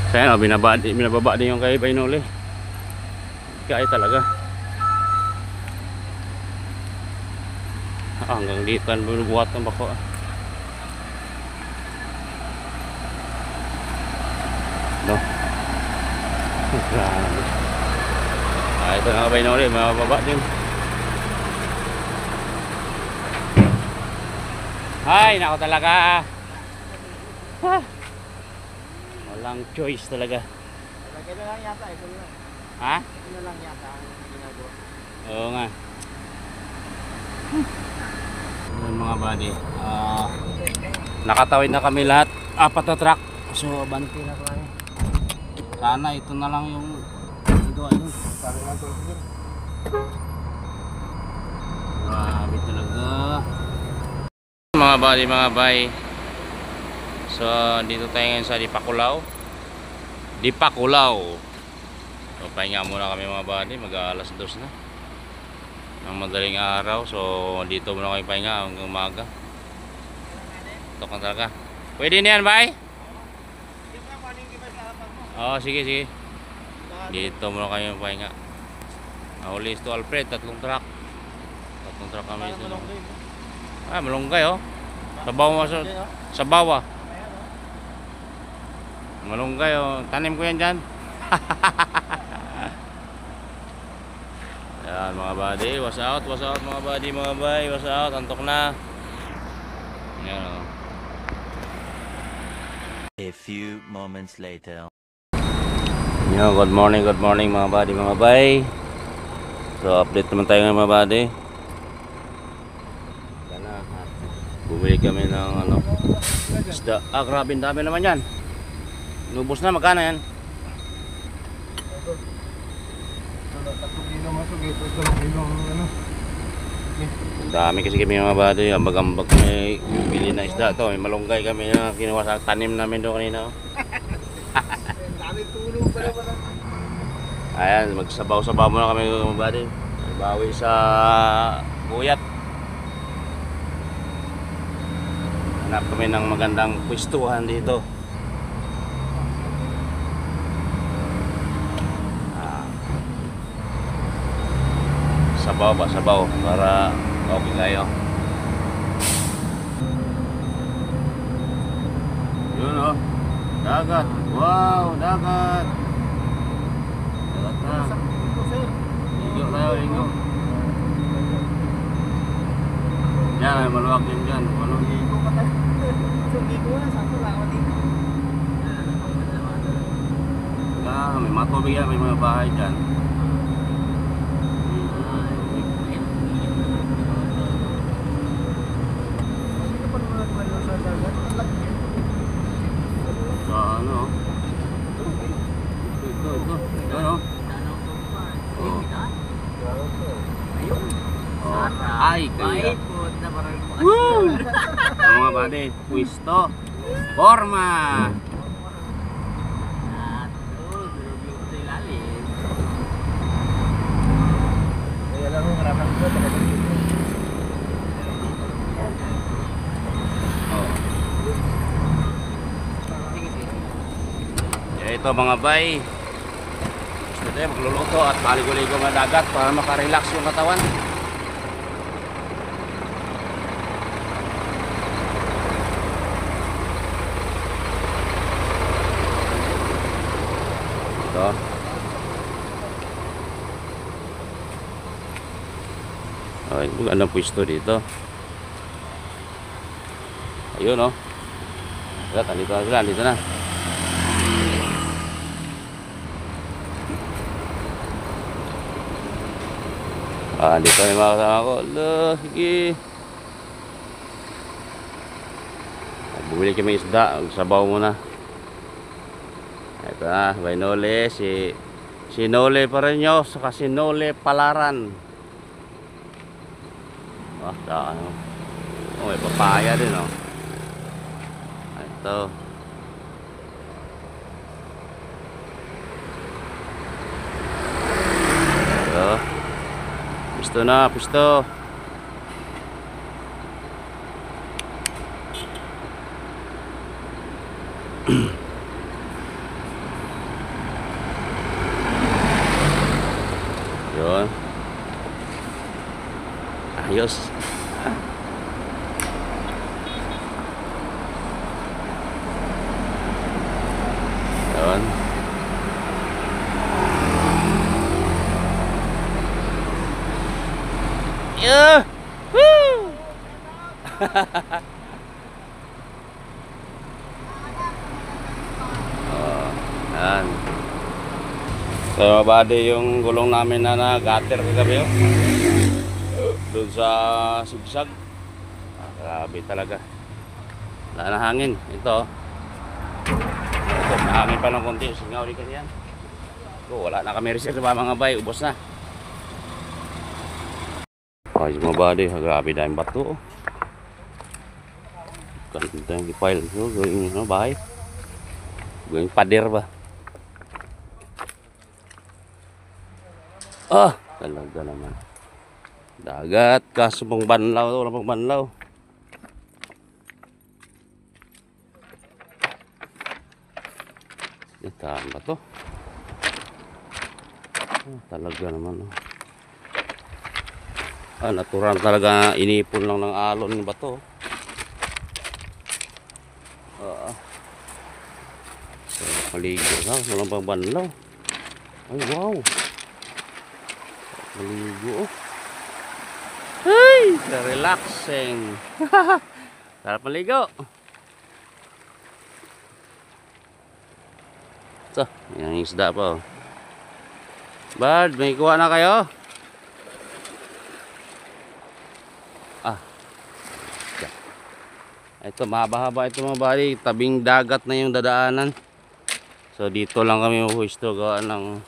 Kaya nga binababa din yung kay Bainoli. Kaya talaga. Hanggang dito ang binubuhat ng bako. No. Ito nga Bainoli, mababa din. Ay, nako talaga. Walang choice talaga. Kaya lang yata ito lang. Ha? Ito lang yata ang ginagawa. Oo nga. Yun mga buddy. Nakatawid na kami lahat. 4 na truck. So, banti na tayo. Sana ito na lang yung gawa yun. Parang lang tulog din. Grabe talaga. Mga buddy, mga bay. So, dito tayo ngayon sa Dipakulaw. So, pahinga muna kami mga buddy. Mag-alas 2 na ng madaling araw. So, dito muna kami pahinga hanggang umaga. Ito ka talaga. Pwede na yan, bay? Oo, sige. Dito muna kami pahinga. Nahuli ito Alfred, 3 truck. 3 truck kami ito. Malunggay oh. Sa bawa. Malunggay oh. Tanim ko yan dyan. Yan mga buddy. Was out mga buddy, mga bay. Was out. Antok na. Yan oh. A few moments later. Yo, good morning mga buddy, mga bay. So update naman tayo ngayon mga buddy. Bumili kami ng ano, isda. Grabe, dami naman yan. Nubos na, magkano yan? 3 kilo masuk ito. 3 kilo ano. Ang dami kasi kami mga buddy. Ambag-ambag kami bili na isda to. May malunggay kami na kinuha sa tanim namin doon kanina. Dami tulong pala pala. Ayan, magsabaw-sabaw muna kami mga buddy. Bawi sa buyat. Hanap kami ng magandang pwestuhan dito. Sabaw ba? Sabaw para okay kayo. Yun oh. Dagat. Wow, dagat. Dagat na. Ligo tayo, ligo. Yan, maluwag din dyan. Ligo ka tayo. So, ligo na. Saan ko lang dito? May matubig yan, may mga bahay dyan. So, ano? Ito. Ano? Ay, kaya. Woo! Mga buddy, pwesto. Forma. Kaya lang yung maraming ko. Ito mga bay. Gusto tayo magluluto at maligo-ligo ng dagat para makarelax yung katawan. Ito. Ay, anong pwesto dito? Ayun oh. Dito na. Dito yung mga kasama ko. Sige. Bumili kami isda. Sabaw muna. Ito na, Bainoli. Si Nole pa rin nyo. Saka si Nole Palaran. Ano. Oh, may papaya din oh. Ito. Pusto na, pusto. Ayos. Yun. Yeah! Woo! Oh, yan. So, mabade yung gulong namin na nag-gutter kagabi, oh. Doon sa sigsag. Grabe talaga. Wala na hangin. Ito, ito, hangin pa ng konti. Singaw rin kasi yan. Wala na kami reserve pa mga bay. Ubos na. Ay, mabade. Grabe dahil bato, oh. Ganda yung file. Gawing bahay. Gawing pader ba? Ah, talaga naman. Dagat, kaso pang banlaw, wala pang banlaw. Ito ba to? Oh, talaga naman, oh. Ah, natural talaga, inipon lang ng alon ba to? So, maligo na, walang pang banlaw. Ay, wow. Maligo, oh. Ay, relaxing. Sarap maligo. Ito, yung isda pa, oh. Bad, may kuha na kayo? Ah. Ito, mahaba-haba ito mga bali. Tabing dagat na yung dadaanan. So, dito lang kami mahuisto. Gawa ng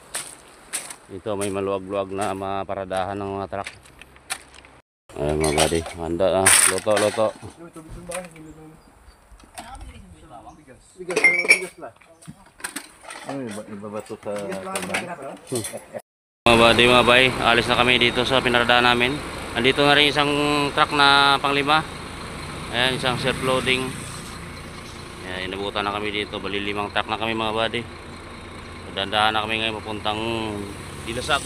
dito may maluwag-luwag na maparadahan ng mga truck. Ayan mga buddy, handa na, luto. Ano ibabato sa Mga buddy, mga bay, alis na kami dito sa pinaradahan namin. Andito na rin isang truck na pang-5. Ayan, isang self-loading. Ayan, inabutan na kami dito. Bali 5 truck na kami mga buddy. Dandahan na kami ngayon papuntang Dilasag.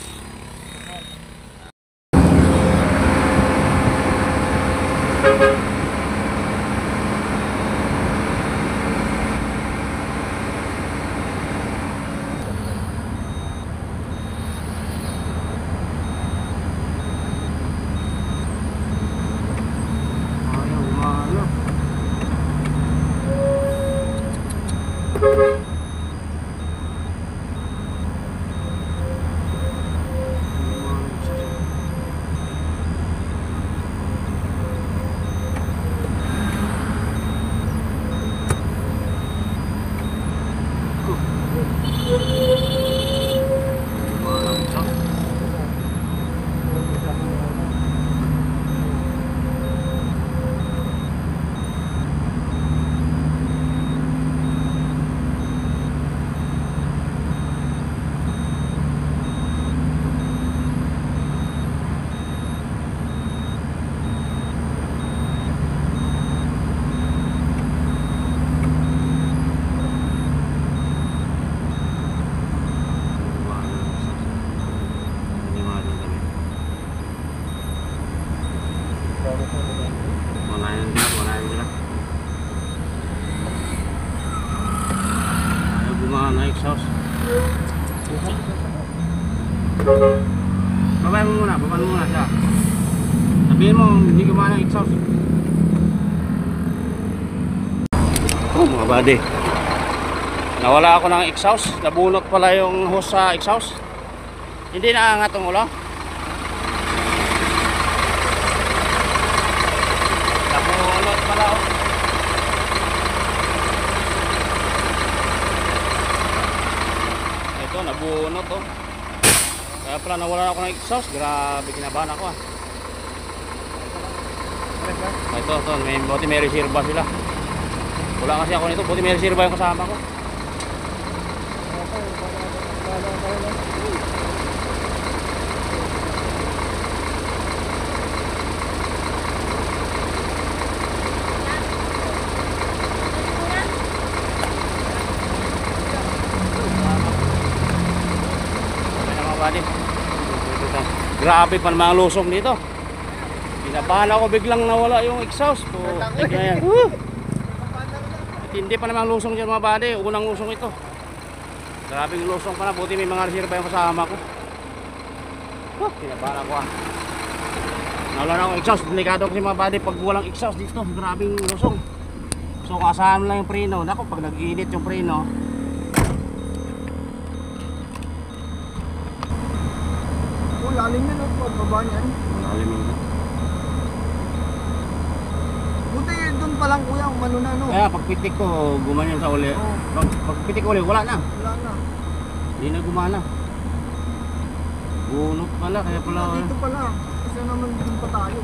Wala nila. Ayaw bumahan na exhaust. Babayan mo muna siya. Sabihin mo, hindi gumahan ng exhaust. Oh mga buddy, nawala ako ng exhaust. Nabunot pala yung hose sa exhaust. Hindi naangat ang ulo. Nabunot pala, oh. Ito, nabunot, oh. Kaya pala nawala ako ng exhaust. Grabe, kinabahan ako, ah. Ito, buti may reserva sila. Wala kasi ako nito, buti may reserva yung kasama ko. Grabe pa mga lusong dito. Kinabahan ako, biglang nawala yung exhaust. Putik na yan. Hindi pa naman lusong dyan mga buddy. Unang lusong ito. Grabing lusong pa na. Buti may mga reserva yung kasama ko. Kinabahan ako ah. Nawala na akong exhaust. Delikado kasi mga buddy pag walang exhaust dito. Grabing lusong. So kasama lang yung preno. Naku, pag nag-init yung preno. Lalim na no, pagbaba niyan. Lalim yun. Buti doon pa lang kuya, umano na no. Kaya pagpitik ko, gumanyan sa uli. Pagpitik ko uli, wala na. Wala na. Hindi na gumana. Bunot pala, kaya pala. Dito pala. Kasi naman din pa tayo.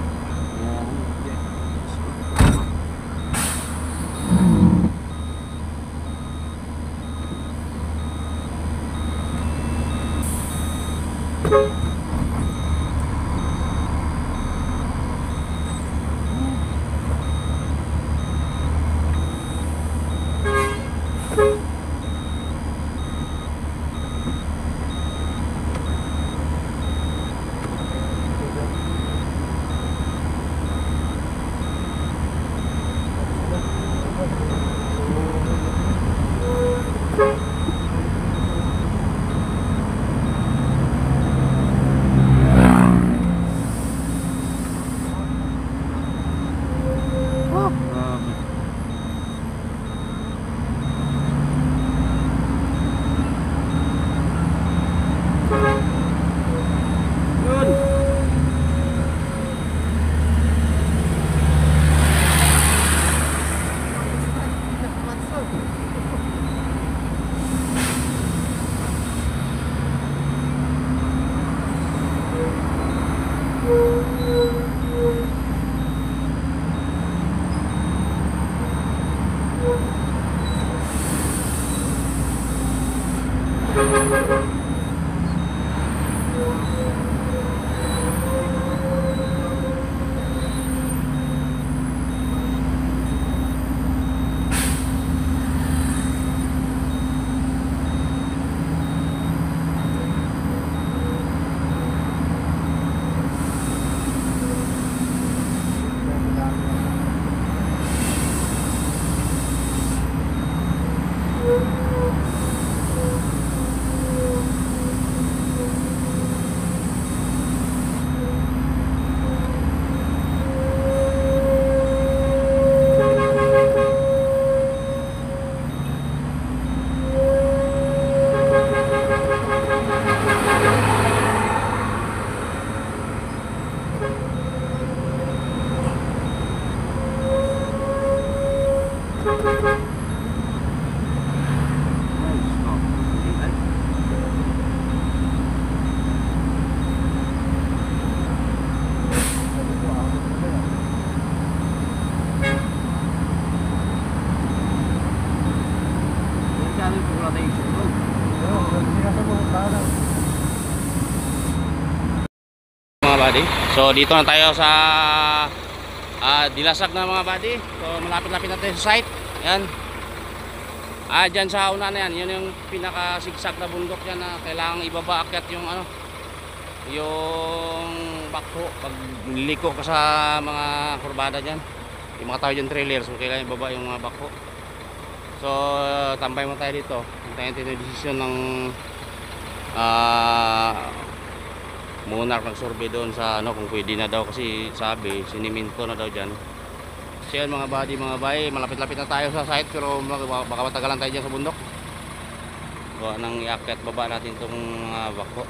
Mga buddy, so dito na tayo sa Dilasag na mga buddy. So malapit-lapit natin sa site. Yan. Dyan sa una na yan, yun yung pinaka-sigsag na bundok yan na kailangang ibaba akyat yung ano, yung bakho pag niliko ka sa mga kurbada dyan. Yung mga tao dyan trailer, so kailangan ibaba yung mga bakho. So tambay mo tayo dito. Hintayin natin yung desisyon ng Monarch nag-survey doon sa ano kung pwede na daw, kasi sabi siniminto na daw dyan. So yan mga buddy, mga bay, malapit-lapit na tayo sa site, pero baka matagalan tayo dyan sa bundok. Nang iakyat baba natin itong mga bakho.